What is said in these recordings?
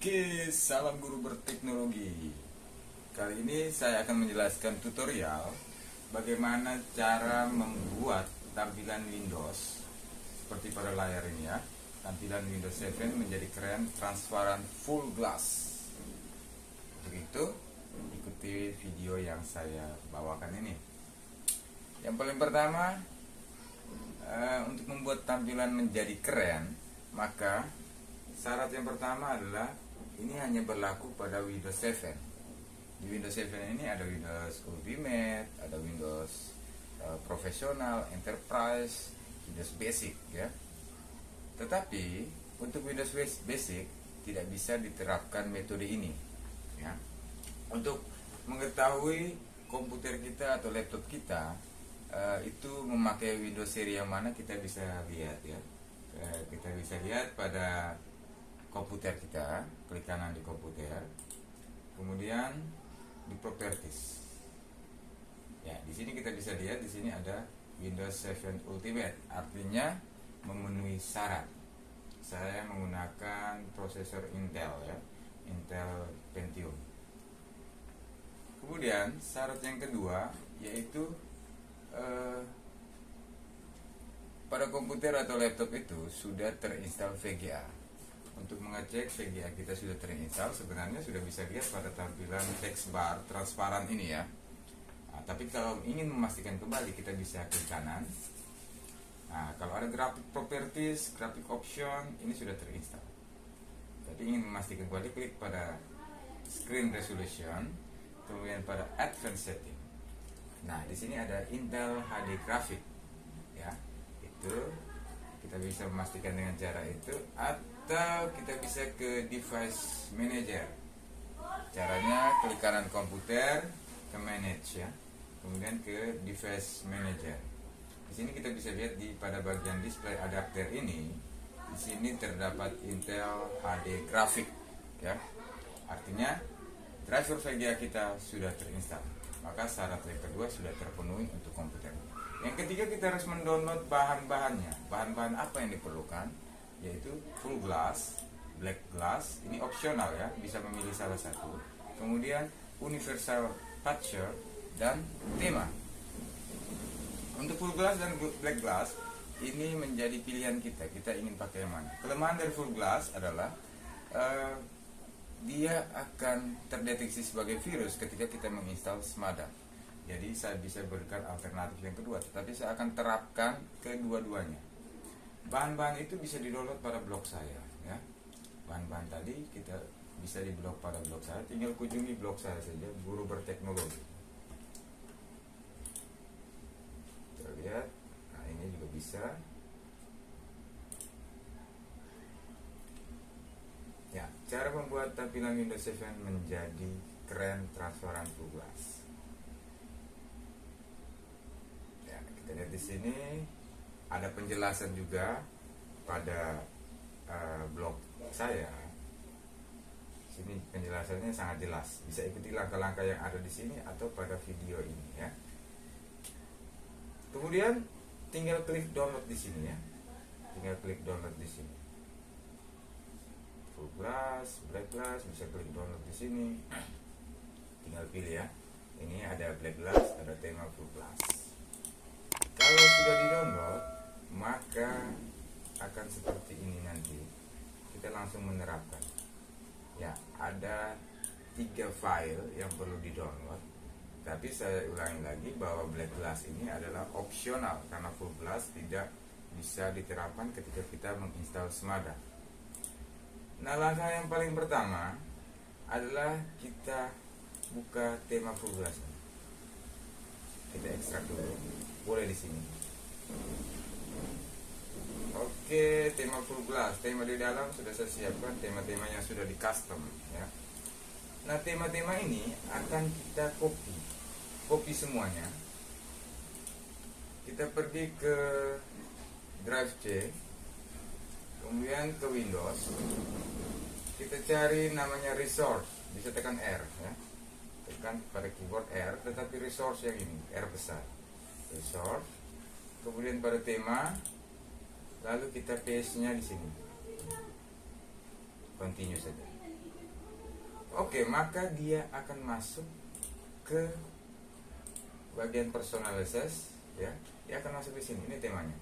Oke, salam guru berteknologi. Kali ini saya akan menjelaskan tutorial bagaimana cara membuat tampilan Windows seperti pada layar ini ya. Tampilan Windows 7 menjadi keren, transparan, full glass. Untuk itu, ikuti video yang saya bawakan ini. Yang paling pertama, untuk membuat tampilan menjadi keren, maka syarat yang pertama adalah ini hanya berlaku pada Windows 7. Di Windows 7 ini ada Windows Ultimate, ada Windows Professional, Enterprise, Windows Basic ya. Tetapi untuk Windows Basic tidak bisa diterapkan metode ini ya. Untuk mengetahui komputer kita atau laptop kita itu memakai Windows seri yang mana, kita bisa lihat ya. Kita bisa lihat pada komputer kita, klik kanan di komputer, kemudian di properties. Ya, di sini kita bisa lihat di sini ada Windows 7 Ultimate, artinya memenuhi syarat. Saya menggunakan prosesor Intel ya, Intel Pentium. Kemudian syarat yang kedua yaitu pada komputer atau laptop itu sudah terinstall VGA. Untuk mengecek VGA kita sudah terinstall, sebenarnya sudah bisa lihat pada tampilan text bar transparan ini ya. Nah, tapi kalau ingin memastikan kembali, kita bisa klik kanan. Nah, kalau ada graphic properties, graphic option, ini sudah terinstall. Jadi ingin memastikan kembali, klik pada screen resolution, kemudian pada advanced setting. Nah, di sini ada Intel HD Graphic ya. Itu kita bisa memastikan dengan cara itu, atau kita bisa ke device manager. Caranya klik kanan komputer, ke manage ya, kemudian ke device manager. Di sini kita bisa lihat pada bagian display adapter ini, di sini terdapat Intel HD Graphic ya. Artinya driver VGA kita sudah terinstall, maka syarat yang kedua sudah terpenuhi untuk komputer. Yang ketiga, kita harus mendownload bahan-bahannya. Bahan-bahan apa yang diperlukan? Yaitu full glass, black glass, ini opsional ya, bisa memilih salah satu. Kemudian universal toucher dan tema. Untuk full glass dan black glass ini menjadi pilihan kita. Kita ingin pakai yang mana? Kelemahan dari full glass adalah dia akan terdeteksi sebagai virus ketika kita menginstal SMADA. Jadi saya bisa berikan alternatif yang kedua, tetapi saya akan terapkan kedua-duanya. Bahan-bahan itu bisa di-download pada blog saya ya. Bahan-bahan tadi kita bisa di-blog pada blog saya, tinggal kunjungi blog saya saja, Guru Berteknologi. Kita lihat, nah ini juga bisa. Ya, cara membuat tampilan Windows 7 menjadi keren, transparan, full glass. Kita lihat di sini ada penjelasan juga pada blog saya. Sini penjelasannya sangat jelas. Bisa ikuti langkah-langkah yang ada di sini atau pada video ini ya. Kemudian tinggal klik download di sini ya. Tinggal klik download di sini. Full glass, black glass, bisa klik download di sini. Tinggal pilih ya. Ini ada black glass, ada tema full glass. Kalau sudah di-download, maka akan seperti ini nanti. Kita langsung menerapkan. Ya, ada 3 file yang perlu di-download. Tapi saya ulangi lagi bahwa black glass ini adalah opsional, karena full glass tidak bisa diterapkan ketika kita menginstal SMADA. Nah, langkah yang paling pertama adalah kita buka tema full glass. Kita ekstrak dulu, boleh di sini. Oke, tema full glass, tema di dalam sudah saya siapkan, tema-tema yang sudah di custom ya. Nah, tema-tema ini akan kita copy semuanya. Kita pergi ke Drive C, kemudian ke Windows. Kita cari namanya resource, bisa tekan R ya. Tekan pada keyboard R, tetapi resource yang ini, R besar. Resource, kemudian pada tema, lalu kita paste nya di sini, continue saja. Oke, maka dia akan masuk ke bagian personalize ya. Dia akan masuk di sini. Ini temanya.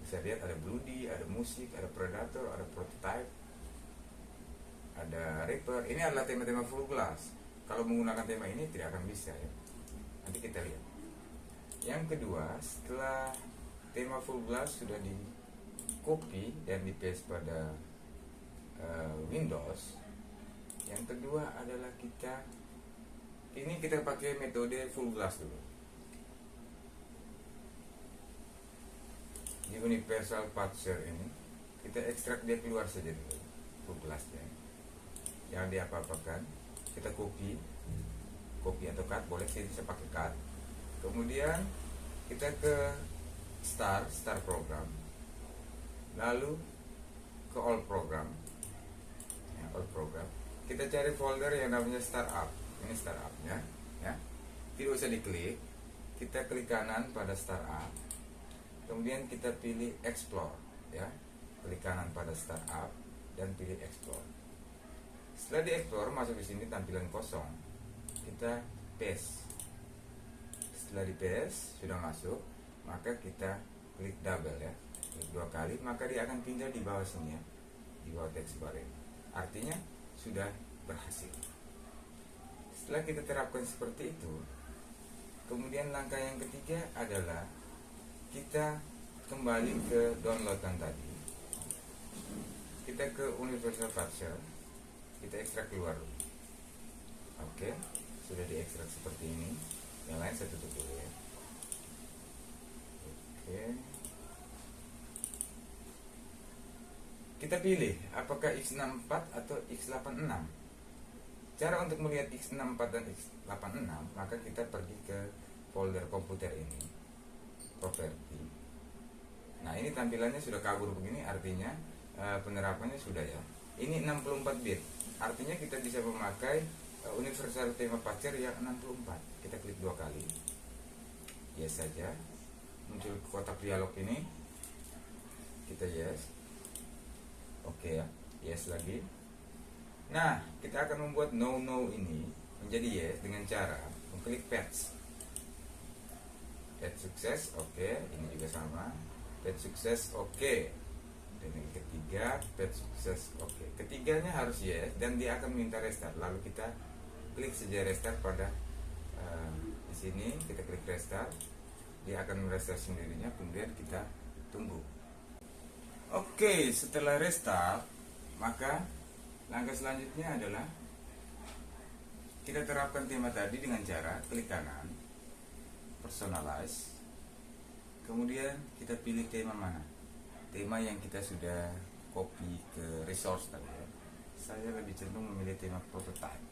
Bisa lihat ada Bloody, ada musik, ada Predator, ada Prototype, ada Reaper. Ini adalah tema-tema full glass. Kalau menggunakan tema ini tidak akan bisa ya. Nanti kita lihat. Yang kedua, setelah tema full glass sudah di copy dan di paste pada Windows, yang kedua adalah kita pakai metode full glass dulu. Di universal patcher ini kita ekstrak dia keluar saja dulu full glassnya, jangan diapa-apakan. Kita copy atau cut, boleh sih bisa pakai cut. Kemudian kita ke start program, lalu ke all program ya, all program. Kita cari folder yang namanya startup. Ini startupnya ya, tidak usah diklik, kita klik kanan pada startup, kemudian kita pilih explore ya, klik kanan pada startup dan pilih explore. Setelah di explore, masuk di sini tampilan kosong, kita paste. Setelah di paste sudah masuk, maka kita klik double ya, klik 2 kali, maka dia akan pindah di bawah sini ya, di bawah text bar ini. Artinya sudah berhasil. Setelah kita terapkan seperti itu, kemudian langkah yang ketiga adalah kita kembali ke downloadan tadi. Kita ke universal patcher, kita ekstrak keluar. Oke, sudah diekstrak seperti ini. Yang lain saya tutup dulu ya. Oke, kita pilih apakah x64 atau x86. Cara untuk melihat x64 dan x86, maka kita pergi ke folder komputer ini, properti. Nah, ini tampilannya sudah kabur begini, artinya penerapannya sudah ya. Ini 64 bit, artinya kita bisa memakai universal tema patcher yang 64. Kita klik 2 kali, yes saja, muncul kotak dialog ini, kita yes, oke ya, yes lagi. Nah, kita akan membuat no ini menjadi yes dengan cara mengklik patch sukses, oke. Ini juga sama, patch sukses, oke. Dan yang ketiga, patch sukses, oke. Ketiganya harus yes dan dia akan minta restart. Lalu kita klik saja restart pada di sini, kita klik restart, dia akan merestart sendirinya. Kemudian kita tunggu. Oke, setelah restart, maka langkah selanjutnya adalah kita terapkan tema tadi dengan cara klik kanan, personalize, kemudian kita pilih tema mana, tema yang kita sudah copy ke resource tadi ya. Saya lebih cenderung memilih tema prototype.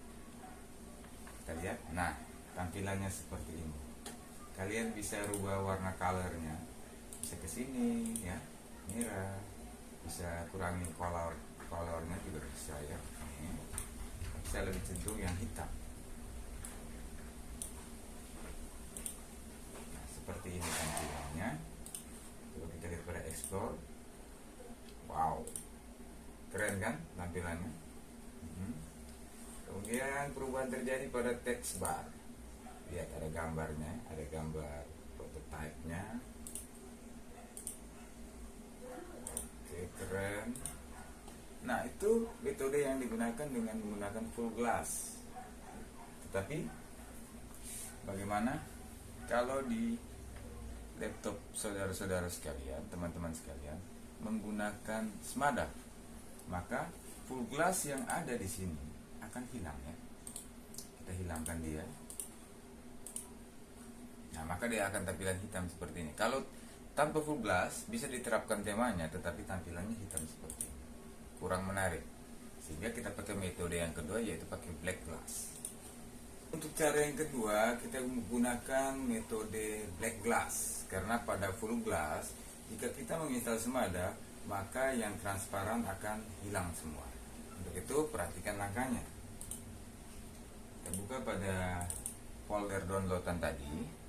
Kita lihat, nah tampilannya seperti ini. Kalian bisa rubah warna colornya, bisa ke sini ya, merah, bisa kurangi colornya juga bisa ya. Saya lebih cenderung yang hitam. Nah, seperti ini tampilannya. Coba kita lihat pada explore. Wow, keren kan tampilannya. Kemudian perubahan terjadi pada text bar. Lihat ada gambarnya, ada gambar prototype-nya. Oke, keren. Nah, itu metode yang digunakan dengan menggunakan full glass. Tetapi bagaimana kalau di laptop saudara-saudara sekalian, teman-teman sekalian, menggunakan semada? Maka full glass yang ada di sini akan hilang ya. Kita hilangkan dia. Nah, maka dia akan tampilan hitam seperti ini. Kalau tanpa full glass bisa diterapkan temanya, tetapi tampilannya hitam seperti ini, kurang menarik. Sehingga kita pakai metode yang kedua, yaitu pakai black glass. Untuk cara yang kedua, kita menggunakan metode black glass. Karena pada full glass, jika kita menginstal semada, maka yang transparan akan hilang semua. Untuk itu perhatikan langkahnya. Kita buka pada folder downloadan tadi,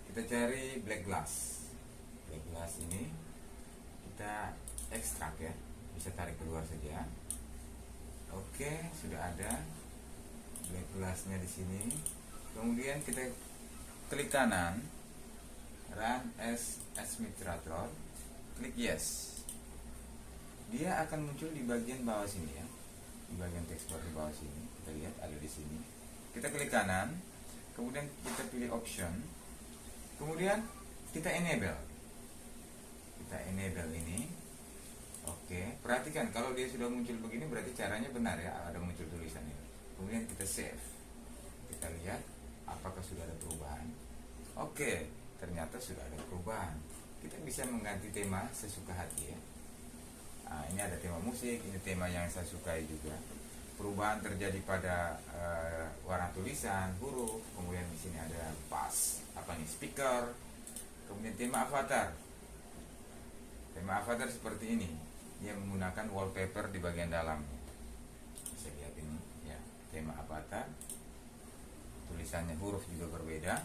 kita cari black glass. Black glass ini kita ekstrak ya, bisa tarik keluar saja. Oke, sudah ada. glassnya di sini. Kemudian kita klik kanan, run as administrator, klik yes. Dia akan muncul di bagian bawah sini ya, di bagian tekstur di bawah sini. Kita lihat ada di sini. Kita klik kanan, kemudian kita pilih option, kemudian kita enable. Kita enable ini. Oke, perhatikan kalau dia sudah muncul begini berarti caranya benar ya, ada muncul tulisan ini. Kemudian kita save. Kita lihat apakah sudah ada perubahan. Oke, ternyata sudah ada perubahan. Kita bisa mengganti tema sesuka hati ya. Nah, ini ada tema musik, ini tema yang saya sukai juga. Perubahan terjadi pada warna tulisan, huruf, kemudian di sini ada bass, speaker, kemudian tema avatar. Tema avatar seperti ini. Dia menggunakan wallpaper di bagian dalam. Bisa lihat ini ya, tema avatar. Tulisannya huruf juga berbeda.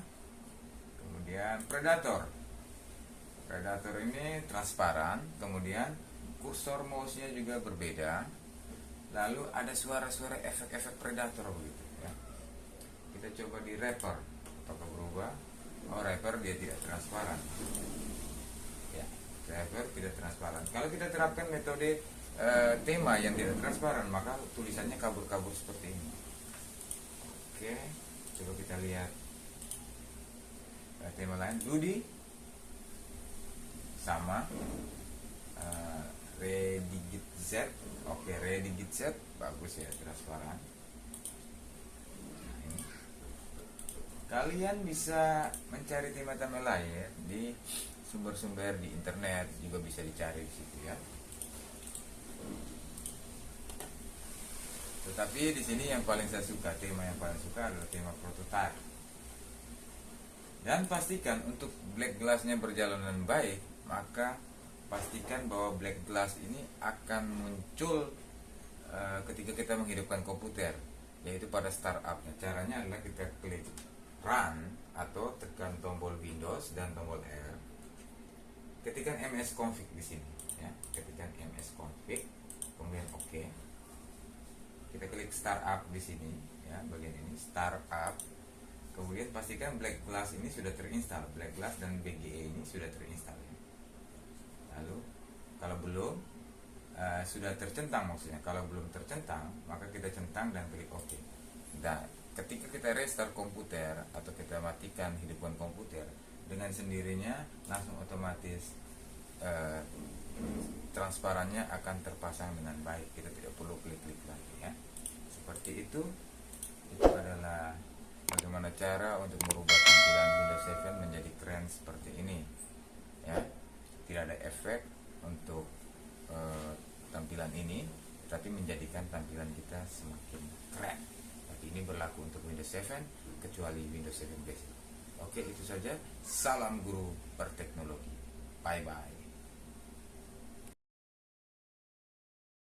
Kemudian predator. Predator ini transparan, kemudian kursor mouse-nya juga berbeda. Lalu ada suara-suara efek-efek predator begitu ya. Kita coba di wrapper, apakah berubah? Oh, wrapper dia tidak transparan. Ya, wrapper tidak transparan. Kalau kita terapkan metode tema yang tidak transparan, maka tulisannya kabur-kabur seperti ini. Oke, coba kita lihat tema lain. Ludi sama redigit Z. Oke, redigit Z bagus ya, transparan. Nah, ini. Kalian bisa mencari tema-tema lain di sumber-sumber di internet, juga bisa dicari di situ ya. Tetapi di sini yang paling saya suka, tema yang paling suka adalah tema prototype. Dan pastikan untuk black glass-nya berjalan dengan baik, maka pastikan bahwa black glass ini akan muncul ketika kita menghidupkan komputer, yaitu pada startup-nya. Caranya adalah kita klik run atau tekan tombol Windows dan tombol R. Ketikkan msconfig di sini ya, ketikkan msconfig, kemudian OK. Kita klik startup di sini ya, bagian ini startup. Kemudian pastikan black glass ini sudah terinstall, black glass dan BGA ini sudah terinstall ya. Lalu kalau belum sudah tercentang, maksudnya kalau belum tercentang maka kita centang dan klik OK. Dan ketika kita restart komputer atau kita matikan hidupkan komputer, dengan sendirinya langsung otomatis transparannya akan terpasang dengan baik. Kita tidak perlu klik-klik lagi ya. Seperti itu adalah bagaimana cara untuk merubah tampilan Windows 7 menjadi keren seperti ini ya. Tidak ada efek untuk tampilan ini, tapi menjadikan tampilan kita semakin keren. Tapi ini berlaku untuk Windows 7 kecuali Windows 7 Basic. Oke, itu saja. Salam guru berteknologi. Bye bye.